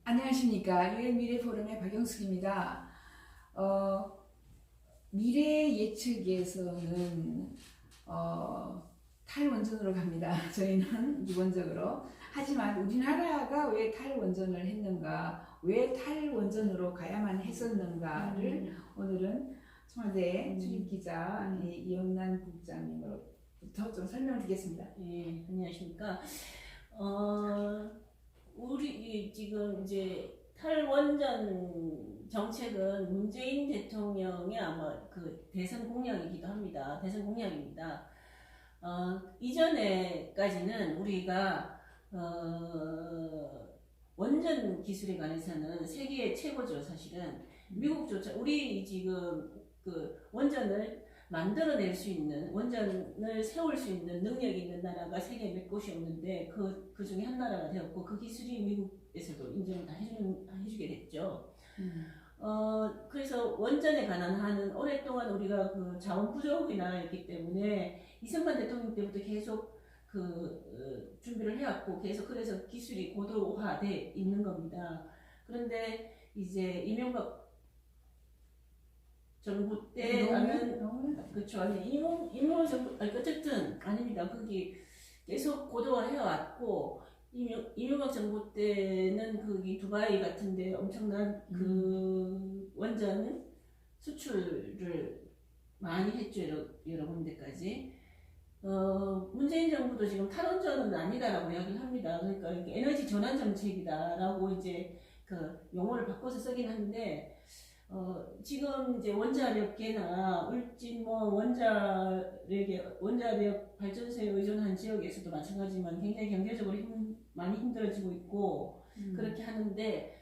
안녕하십니까. 유엔 미래 포럼의 박영숙입니다. 미래 예측에서는 탈원전으로 갑니다. 저희는 기본적으로. 하지만 우리나라가 왜 탈원전을 했는가, 왜 탈원전으로 가야만 했었는가를 오늘은 청와대 출입기자 이영란 국장님으로부터 좀 설명을 드리겠습니다. 예, 안녕하십니까. 우리 지금 이제 탈원전 정책은 문재인 대통령의 아마 그 대선 공약이기도 합니다. 대선 공약입니다. 이전에까지는 우리가 원전 기술에 관해서는 세계 최고죠. 사실은 미국조차 우리 지금 그 원전을 만들어낼 수 있는, 원전을 세울 수 있는 능력이 있는 나라가 세계에 몇 곳이 없는데 그 중에 한 나라가 되었고, 그 기술이 미국에서도 인정을 다 해주게 됐죠. 그래서 원전에 관한 한은 오랫동안 우리가 그 자원 부족이나 있기 때문에 이승만 대통령 때부터 계속 준비를 해왔고, 계속 그래서 기술이 고도화돼 있는 겁니다. 그런데 이제 이명박 정부 때는 그렇죠. 아니 이명박 정부 어쨌든 아닙니다. 거기 계속 고도화 해왔고, 이명박 정부 때는 거기 두바이 같은데 엄청난 그 원전 수출을 많이 했죠. 여러 군데까지. 문재인 정부도 지금 탈원전은 아니다라고 이야기를 합니다. 그러니까 에너지 전환 정책이다라고 이제 그 용어를 바꿔서 쓰긴 하는데, 지금 이제 원자력계나 울진 원자력 발전소에 의존한 지역에서도 마찬가지지만 굉장히 경제적으로 많이 힘들어지고 있고 그렇게 하는데,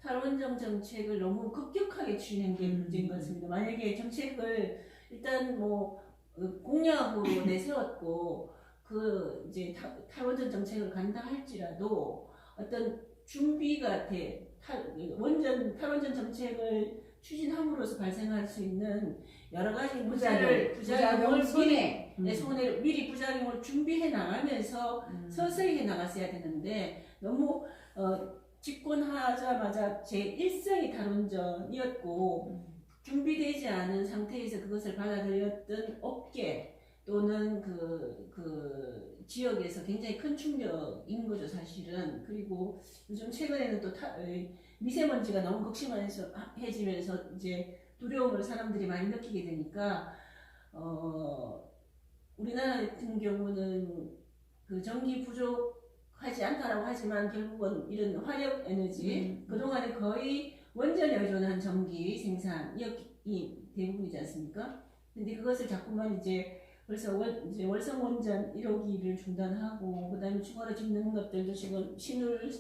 탈원전 정책을 너무 급격하게 추진한 게 문제인 것 같습니다. 만약에 정책을 일단 공약으로 내세웠고 이제 탈원전 정책을 간다 할지라도 어떤 준비가 탈원전 정책을 추진함으로써 발생할 수 있는 여러 가지 부작용을 미리 부작용을 준비해 나가면서 서서히 해 나갔어야 되는데, 너무 집권하자마자 제1성이 탈원전이었고 준비되지 않은 상태에서 그것을 받아들였던 업계 또는 그 지역에서 굉장히 큰 충격인 거죠, 사실은. 그리고 요즘 최근에는 또 미세먼지가 너무 극심해지면서 이제 두려움을 사람들이 많이 느끼게 되니까, 우리나라 같은 경우는 그 전기 부족하지 않다라고 하지만 결국은 이런 화력 에너지, 그동안에 거의 원전에 의존한 전기 생산이 대부분이지 않습니까? 근데 그것을 자꾸만 이제 벌써 이제 월성 원전 1호기를 중단하고, 그 다음에 추가로 짓는 것들도 지금 신울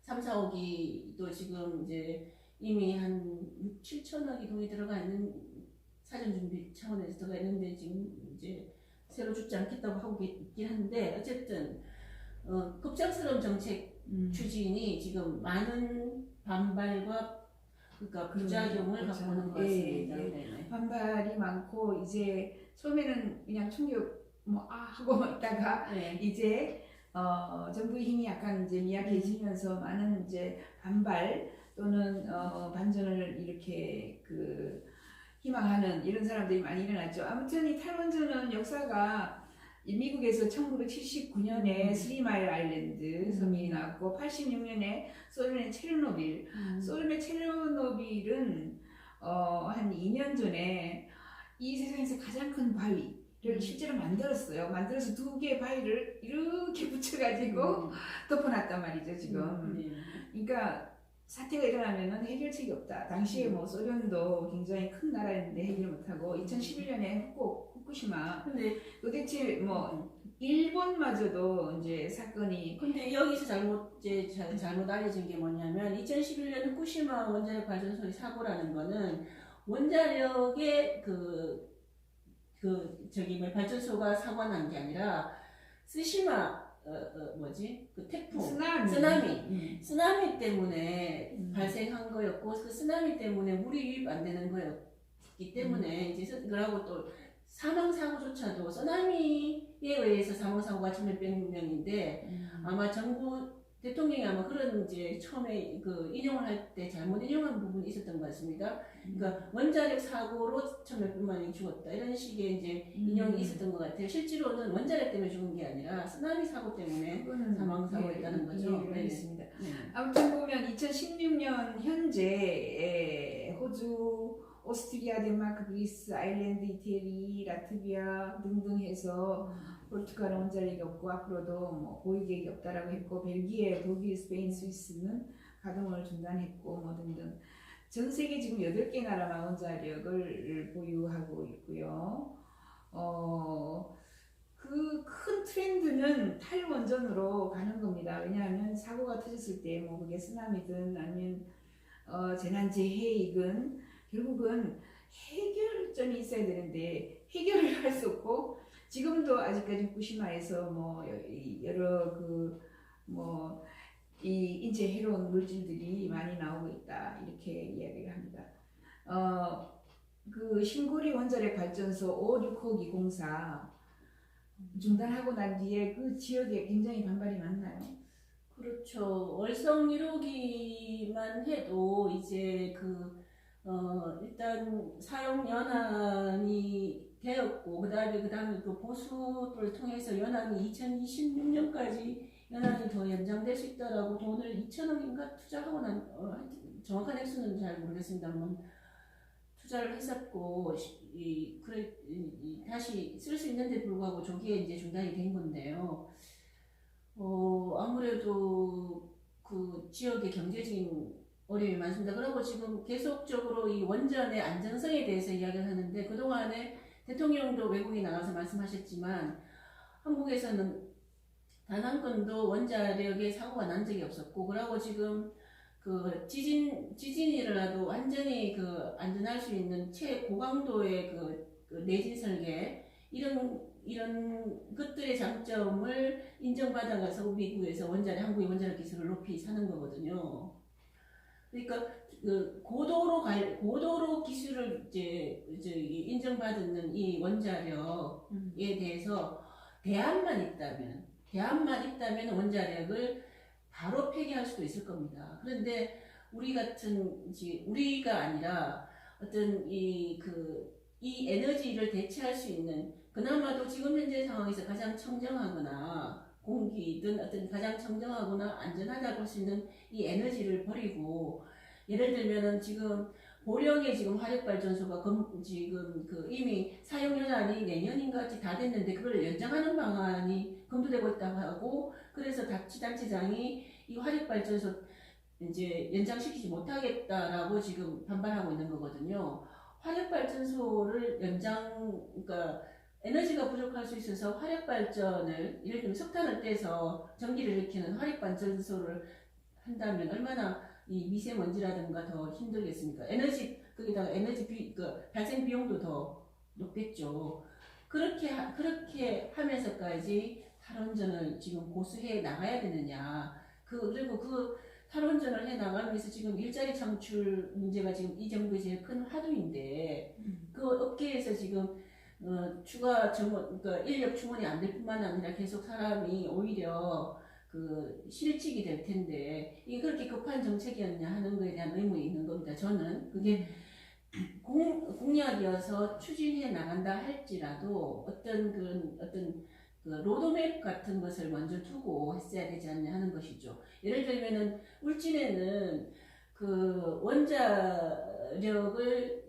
3, 4호기도 지금 이제 이미 한 6, 7천억이 돈이 들어가 있는, 사전 준비 차원에서 들어가 있는데 지금 이제 새로 죽지 않겠다고 하고 있긴 한데, 어쨌든 급작스러운 정책 추진이 지금 많은 반발과 그러니까 부작용을 갖고 오는 것 같습니다. 예. 반발이 많고, 이제 처음에는 그냥 충격 하고 있다가 이제 정부의 힘이 약간 이제 미약해지면서 많은 이제 반발 또는 반전을 이렇게 희망하는 이런 사람들이 많이 일어났죠. 아무튼 이 탈원전은 역사가 미국에서 1979년에 스리마일 아일랜드 섬이 나왔고, 86년에 소련의 체르노빌. 소련의 체르노빌은 한 2년 전에 이 세상에서 가장 큰 바위를 실제로 만들었어요. 만들어서 2개의 바위를 이렇게 붙여가지고 덮어놨단 말이죠, 지금. 그러니까 사태가 일어나면은 해결책이 없다. 당시에 소련도 굉장히 큰 나라였는데 해결 못하고, 2011년에 후쿠시마. 근데 도대체 일본마저도 이제 사건이. 근데 여기서 잘못 알려진 게 뭐냐면, 2011년 후쿠시마 원자력 발전소의 사고라는 거는 원자력의 발전소가 사고가 난 게 아니라 쓰시마 태풍, 쓰나미 때문에 발생한 거였고, 그 쓰나미 때문에 물이 유입 안 되는 거였기 때문에 이제 그러고 또 사망 사고조차도 쓰나미에 의해서 사망 사고가 1,600명인데 아마 정부 대통령이 아마 그런 이제 처음에 그 인용을 할 때 잘못 인용한 부분이 있었던 것 같습니다. 그러니까 원자력 사고로 처음에 몇만이 죽었다 이런 식의 이제 인용이 있었던 것 같아요. 실제로는 원자력 때문에 죽은 게 아니라 쓰나미 사고 때문에 사망 사고였다는 거죠. 네. 아무튼 보면 2016년 현재 호주, 오스트리아, 덴마크, 그리스, 아일랜드, 이태리, 라트비아 등등 해서 포르투갈 원자력이 없고 앞으로도 뭐 보유 계획이 없다라고 했고 벨기에, 독일, 스페인, 스위스는 가동을 중단했고 뭐 등등 전 세계 지금 8개 나라만 원자력을 보유하고 있고요. 그 큰 트렌드는 탈원전으로 가는 겁니다. 왜냐하면 사고가 터졌을 때 뭐 그게 쓰나미든 아니면 재난재해이든 결국은 해결점이 있어야 되는데 해결을 할 수 없고 지금도 아직까지 후쿠시마에서 뭐 여러 이 인체 해로운 물질들이 많이 나오고 있다 이렇게 이야기를 합니다. 그 신고리 원자력 발전소 566호기 공사 중단하고 난 뒤에 그 지역에 굉장히 반발이 많나요? 그렇죠. 월성 1호기만 해도 이제 일단 사용 연한이 되었고 그다음에 또 보수를 통해서 연한이 2026년까지 연한이 더 연장될 수 있다라고 돈을 2천억인가 투자하고 난 정확한 액수는 잘 모르겠습니다만 투자를 했었고 다시 쓸 수 있는데 불구하고 저기에 이제 중단이 된 건데요. 아무래도 그 지역의 경제적인 어려움이 많습니다. 그리고 지금 계속적으로 이 원전의 안전성에 대해서 이야기를 하는데 그동안에 대통령도 외국에 나가서 말씀하셨지만 한국에서는 단 한 건도 원자력에 사고가 난 적이 없었고 그러고 지금 그 지진이 일어나도 완전히 그 안전할 수 있는 최고강도의 그 내진 설계 이런 것들의 장점을 인정받아가서 미국에서 한국의 원자력 기술을 높이 사는 거거든요. 그러니까 그 고도로 기술을 이제 인정받는 이 원자력에 대해서 대안만 있다면 원자력을 바로 폐기할 수도 있을 겁니다. 그런데 우리가 아니라 어떤 이 에너지를 대체할 수 있는 그나마도 지금 현재 상황에서 가장 청정하거나 공기든 어떤 가장 청정하거나 안전하다고 할 수 있는 이 에너지를 버리고 예를 들면은 지금 보령에 지금 화력발전소가 지금 이미 사용 연한이 내년인가 다 됐는데 그걸 연장하는 방안이 검토되고 있다고 하고 그래서 자치단체장이 이 화력발전소 이제 연장시키지 못하겠다라고 지금 반발하고 있는 거거든요. 화력발전소를 그러니까 에너지가 부족할 수 있어서 화력발전을 예를 들면 석탄을 떼서 전기를 일으키는 화력발전소를 한다면 얼마나 이 미세먼지라든가 더 힘들겠습니까? 거기다가 발생 비용도 더 높겠죠. 그렇게 하면서까지 탈원전을 지금 고수해 나가야 되느냐. 그리고 그 탈원전을 해 나가면서 지금 일자리 창출 문제가 지금 이 정부의 제일 큰 화두인데 그 업계에서 지금 추가 그러니까 인력 충원이 안 될 뿐만 아니라 계속 사람이 오히려 실직이 될 텐데 이게 그렇게 급한 정책이었냐 하는 것에 대한 의문이 있는 겁니다. 저는 그게 공약이어서 추진해 나간다 할지라도 어떤 로드맵 같은 것을 먼저 두고 했어야 되지 않냐 하는 것이죠. 예를 들면은 울진에는 그 원자력을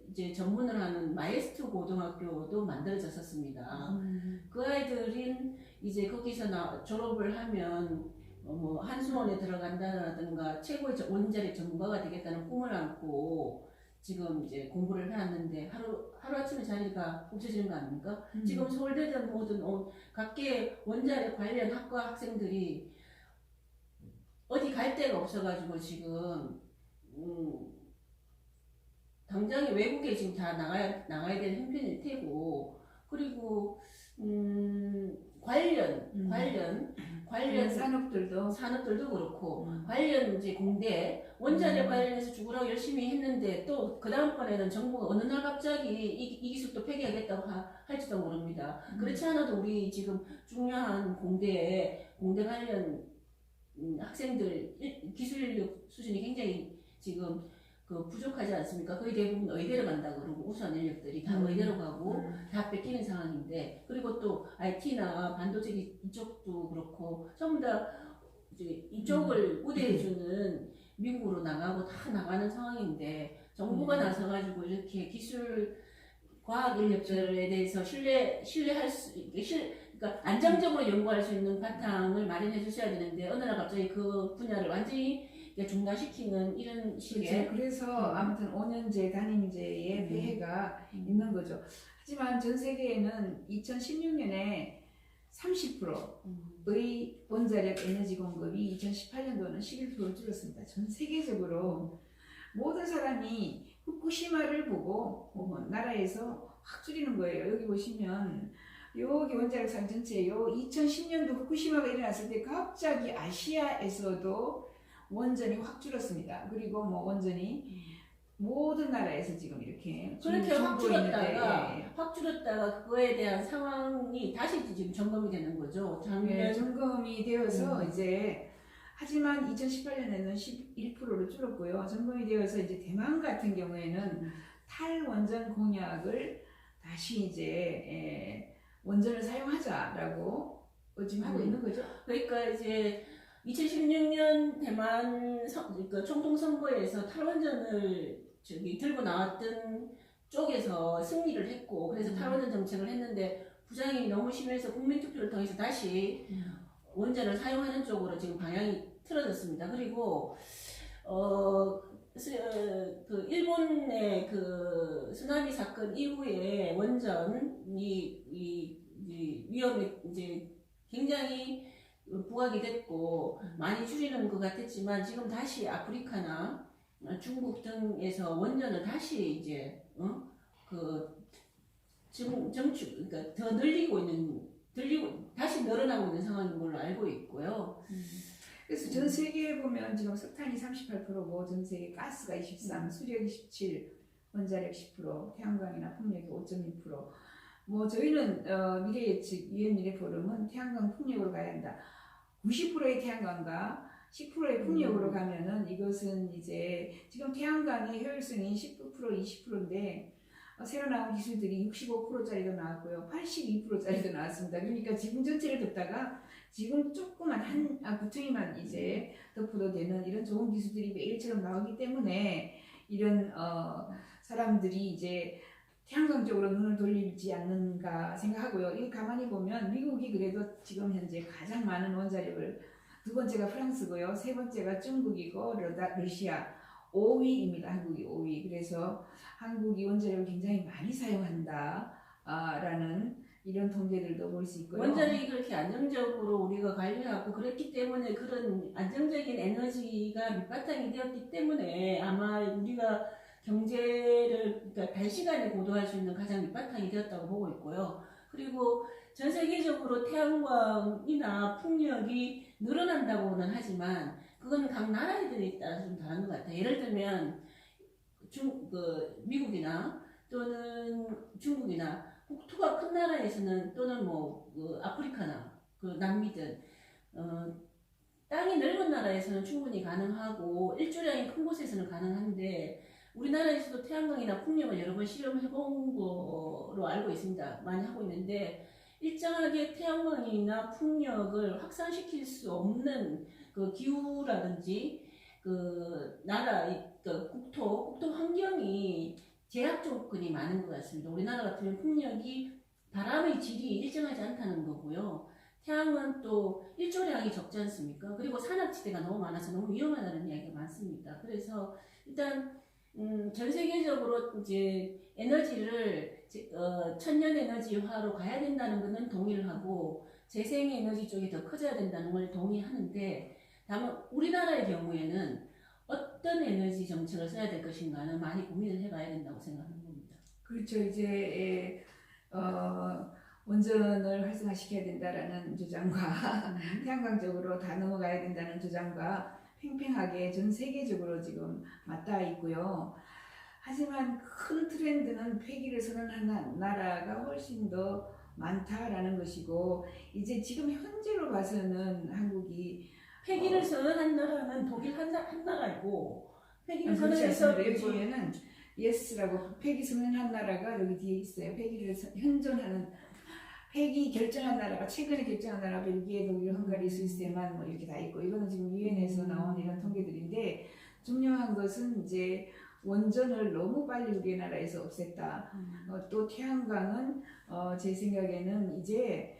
이제 전문으로 하는 마에스트로 고등학교도 만들어졌었습니다. 그 아이들은 이제 거기서 졸업을 하면 뭐 한수원에 들어간다든가 최고의 원자력 전문가가 되겠다는 꿈을 안고 지금 이제 공부를 해왔는데 하루아침에 자리가 없어지는 거 아닙니까? 지금 서울대든 뭐든 각계 원자력 관련 학과 학생들이 어디 갈 데가 없어가지고 지금 당장에 외국에 지금 다 나가야 되는 형편일 테고 그리고 관련 산업들도 그렇고 관련 이제 공대 원자력 관련해서 죽으라고 열심히 했는데 또 그 다음번에는 정부가 어느 날 갑자기 이 기술도 폐기하겠다고 할지도 모릅니다. 그렇지 않아도 우리 지금 중요한 공대 관련 학생들 기술 인력 수준이 굉장히 지금 그 부족하지 않습니까? 거의 대부분 의대로 간다고 그러고 우수한 인력들이 다 의대로 가고 다 뺏기는 상황인데, 그리고 또 IT나 반도체 이쪽도 그렇고 전부 다 이제 이쪽을 우대해주는 미국으로 나가고 다 나가는 상황인데, 정부가 나서가지고 이렇게 기술 과학 인력들에 대해서 신뢰할 수, 그러니까 안정적으로 연구할 수 있는 바탕을 마련해 주셔야 되는데, 어느 날 갑자기 그 분야를 완전히 중단시키는 이런 식의. 그렇죠. 그래서 아무튼 5년제 단임제의 폐해가 있는 거죠. 하지만 전 세계에는 2016년에 30%의 원자력 에너지 공급이 2018년도는 11%로 줄었습니다. 전 세계적으로 모든 사람이 후쿠시마를 보고 나라에서 확 줄이는 거예요. 여기 보시면 여기 원자력 산 전체요. 2010년도 후쿠시마가 일어났을 때 갑자기 아시아에서도 원전이 확 줄었습니다. 그리고 뭐 원전이 모든 나라에서 지금 이렇게 그렇게 확 줄었다가 있는데, 확 줄었다가 그거에 대한 상황이 다시 지금 점검이 되는 거죠. 작년 점검이 되어서 이제, 하지만 2018년에는 11%로 줄었고요. 점검이 되어서 이제 대만 같은 경우에는 탈원전 공약을 다시 이제 원전을 사용하자라고 지금 하고 있는 거죠. 그러니까 이제 2016년 대만 그러니까 총통 선거에서 탈원전을 들고 나왔던 쪽에서 승리를 했고, 그래서 탈원전 정책을 했는데 부작용이 너무 심해서 국민투표를 통해서 다시 원전을 사용하는 쪽으로 지금 방향이 틀어졌습니다. 그리고 그 일본의 그 쓰나미 사건 이후에 원전이 위험이 이제 굉장히 부각이 됐고 많이 줄이는 것 같았지만, 지금 다시 아프리카나 중국 등에서 원전을 다시 이제 그러니까 더 늘리고 다시 늘어나고 있는 상황인 걸로 알고 있고요. 그래서 전 세계에 보면 지금 석탄이 38%고 전 세계 가스가 23, 수력이 17, 원자력 10%, 태양광이나 풍력이 5.2%. 뭐 저희는 미래 예측 유엔 미래 포럼은 태양광 풍력으로 가야 한다. 90%의 태양광과 10%의 풍력으로 가면은 이것은 이제 지금 태양광의 효율성이 19%, 20%인데 새로 나온 기술들이 65%짜리도 나왔고요, 82%짜리도 나왔습니다. 그러니까 지금 전체를 듣다가 지금 조그만 한 구퉁이만 이제 덮어도 되는 이런 좋은 기술들이 매일처럼 나오기 때문에 이런 사람들이 이제 태양광 쪽으로 눈을 돌리지 않는가 생각하고요. 이거 가만히 보면 미국이 그래도 지금 현재 가장 많은 원자력을, 두 번째가 프랑스고요, 세 번째가 중국이고 러시아 5위입니다. 한국이 5위. 그래서 한국이 원자력을 굉장히 많이 사용한다 라는 이런 통계들도 볼 수 있고요. 원자력이 그렇게 안정적으로 우리가 관리하고 그랬기 때문에, 그런 안정적인 에너지가 밑바탕이 되었기 때문에 아마 우리가 경제를, 그러니까 단시간에 고도할 수 있는 가장 밑바탕이 되었다고 보고 있고요. 그리고 전 세계적으로 태양광이나 풍력이 늘어난다고는 하지만 그건 각 나라들에 따라서 좀 다른 것 같아요. 예를 들면 미국이나 또는 중국이나 국토가 큰 나라에서는, 또는 아프리카나 남미든 땅이 넓은 나라에서는 충분히 가능하고 일조량이 큰 곳에서는 가능한데, 우리나라에서도 태양광이나 풍력을 여러 번 실험해 본 거로 알고 있습니다. 많이 하고 있는데, 일정하게 태양광이나 풍력을 확산시킬 수 없는 그 기후라든지 그 나라 그 국토 환경이 제약 조건이 많은 것 같습니다. 우리나라 같으면 풍력이 바람의 질이 일정하지 않다는 거고요. 태양은 또 일조량이 적지 않습니까? 그리고 산악지대가 너무 많아서 너무 위험하다는 이야기가 많습니다. 그래서 일단 전 세계적으로 이제 에너지를 천연 에너지화로 가야 된다는 것은 동의를 하고, 재생 에너지 쪽이 더 커져야 된다는 걸 동의하는데, 다만 우리나라의 경우에는 어떤 에너지 정책을 써야 될 것인가는 많이 고민을 해봐야 된다고 생각하는 겁니다. 그렇죠. 이제 원전을 활성화시켜야 된다라는 주장과 태양광 쪽으로 다 넘어가야 된다는 주장과 팽팽하게 전 세계적으로 지금 맞닿아 있고요. 하지만 큰 트렌드는 폐기를 선언하는 나라가 훨씬 더 많다라는 것이고, 이제 지금 현재로 봐서는 한국이 폐기를 선언한 나라는 독일 한 나라이고 폐기를 그렇지 선언해서 않습니다. 여기 보면은 예스라고 폐기 선언한 나라가 여기 뒤에 있어요. 폐기를 현존하는 폐기 결정한 나라가 최근에 결정한 나라 벨기에, 독일, 헝가리, 스위스에만 뭐 이렇게 다 있고 이거는 지금 유엔에서 나온 이런 통계들인데 중요한 것은 이제 원전을 너무 빨리 우리나라에서 없앴다. 또 태양광은 제 생각에는 이제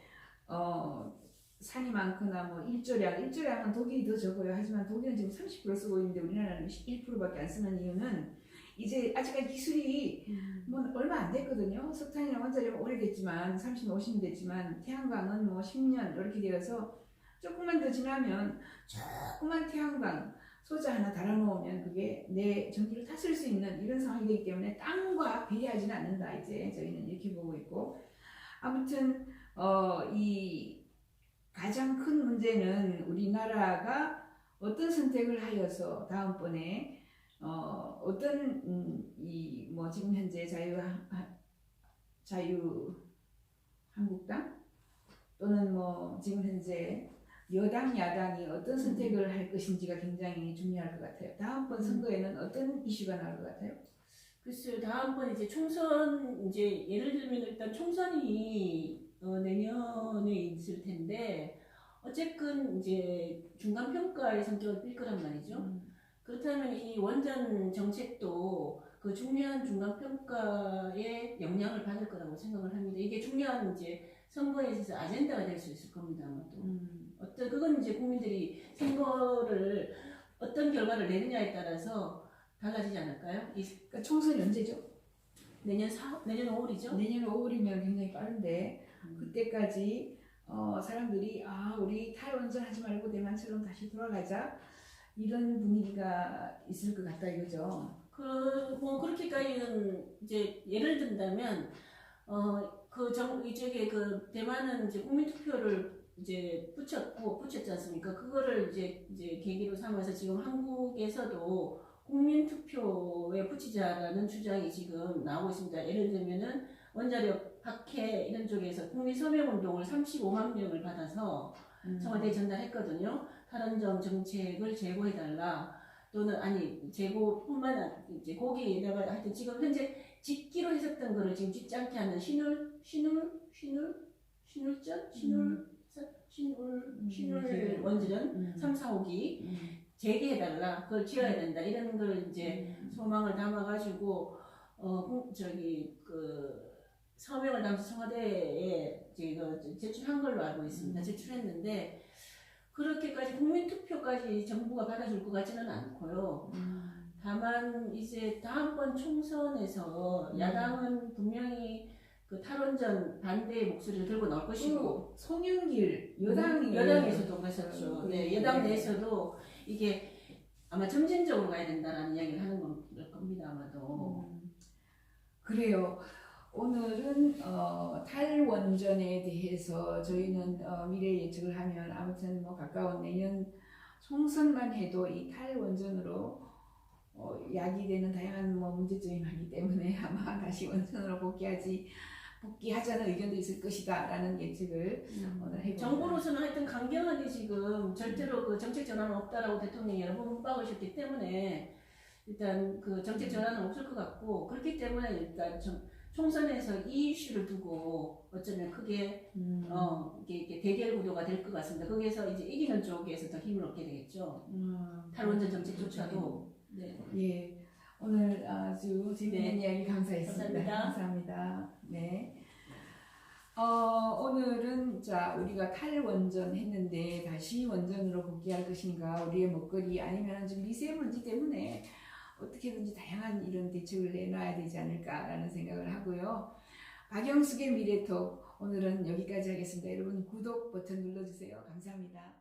산이 많거나 뭐 일조량은 독일이 더 적어요. 하지만 독일은 지금 30% 쓰고 있는데 우리나라는 1%밖에 안 쓰는 이유는 이제 아직까지 기술이 뭐 얼마 안 됐거든요. 석탄이나 원자력은 오래됐지만 30, 50년 됐지만 태양광은 뭐 10년 이렇게 되어서 조금만 더 지나면 조그만 태양광 소자 하나 달아놓으면 그게 내 전기를 다 쓸 수 있는 이런 상황이 되기 때문에 땅과 비례하지는 않는다. 이제 저희는 이렇게 보고 있고 아무튼 이 가장 큰 문제는 우리나라가 어떤 선택을 하여서 다음번에 어떤 이 뭐 지금 현재 자유한국당 또는 뭐 지금 현재 여당 야당이 어떤 선택을 할 것인지가 굉장히 중요할 것 같아요. 다음번 선거에는 어떤 이슈가 나올 것 같아요? 글쎄요, 다음번 이제 총선 이제 예를 들면 일단 총선이 내년에 있을 텐데 어쨌든 이제 중간 평가의 성격을 띌 거란 말이죠. 그렇다면 이 원전 정책도 그 중요한 중간 평가에 영향을 받을 거라고 생각을 합니다. 이게 중요한 이제 선거에 있어서 아젠다가 될 수 있을 겁니다. 아마도. 그건 이제 국민들이 선거를 어떤 결과를 내느냐에 따라서 달라지지 않을까요? 그러니까 총선이 언제죠? 내년 5월이죠? 내년 5월이면 굉장히 빠른데 그때까지 사람들이 우리 탈원전 하지 말고 대만처럼 다시 돌아가자 이런 분위기가 있을 것 같다 이거죠. 뭐 그렇게까지는 이제 예를 든다면 이쪽에 그 대만은 이제 국민투표를 이제 붙였지 않습니까? 그거를 이제 계기로 삼아서 지금 한국에서도 국민투표에 붙이자라는 주장이 지금 나오고 있습니다. 예를 들면은 원자력 박해 이런 쪽에서 국민 서명운동을 35만 명을 받아서 청와대에 전달했거든요. 탈원전 정책을 제고해달라. 또는 제고뿐만 아니라 이제 거기에다가 하여튼 지금 현재 짓기로 했었던 거를 지금 짓지 않게 하는 신울 원전 3, 4호기 재개해달라. 그걸 지어야 된다. 이런 걸 이제 소망을 담아가지고 서명을 담아서 청와대에 제출한 걸로 알고 있습니다. 제출했는데 그렇게까지 국민투표까지 정부가 받아줄 것 같지는 않고요. 다만 이제 다음번 총선에서 야당은 분명히 그 탈원전 반대의 목소리를 들고 나올 것이고 송영길 여당에서도 그랬었죠. 네, 여당 내에서도 이게 아마 점진적으로 가야 된다는 이야기를 하는 겁니다. 아마도. 그래요. 오늘은 탈원전에 대해서 저희는 미래 예측을 하면 아무튼 뭐 가까운 내년 총선만 해도 이 탈원전으로 야기되는 다양한 뭐 문제점이 많기 때문에 아마 다시 원전으로 복귀하자는 의견도 있을 것이다 라는 예측을 오늘 해봅니다. 정부로서는 하여튼 강경하게 지금 절대로 그 정책 전환은 없다라고 대통령이 여러 번 문박으셨기 때문에 일단 그 정책 전환은 없을 것 같고 그렇기 때문에 일단 총선에서 이 이슈를 두고 어쩌면 크게 이게 대결 구도가 될 것 같습니다. 거기에서 이제 이기는 쪽에서 더 힘을 얻게 되겠죠. 탈원전 정책조차도. 네. 예. 오늘 아주 재미있는 이야기 감사했습니다. 감사합니다. 네. 오늘은 우리가 탈원전 했는데 다시 원전으로 복귀할 것인가 우리의 먹거리 아니면 좀 미세먼지 때문에 어떻게든지 다양한 이런 대책을 내놔야 되지 않을까라는 생각을 하고요. 박영숙의 미래톡 오늘은 여기까지 하겠습니다. 여러분 구독 버튼 눌러주세요. 감사합니다.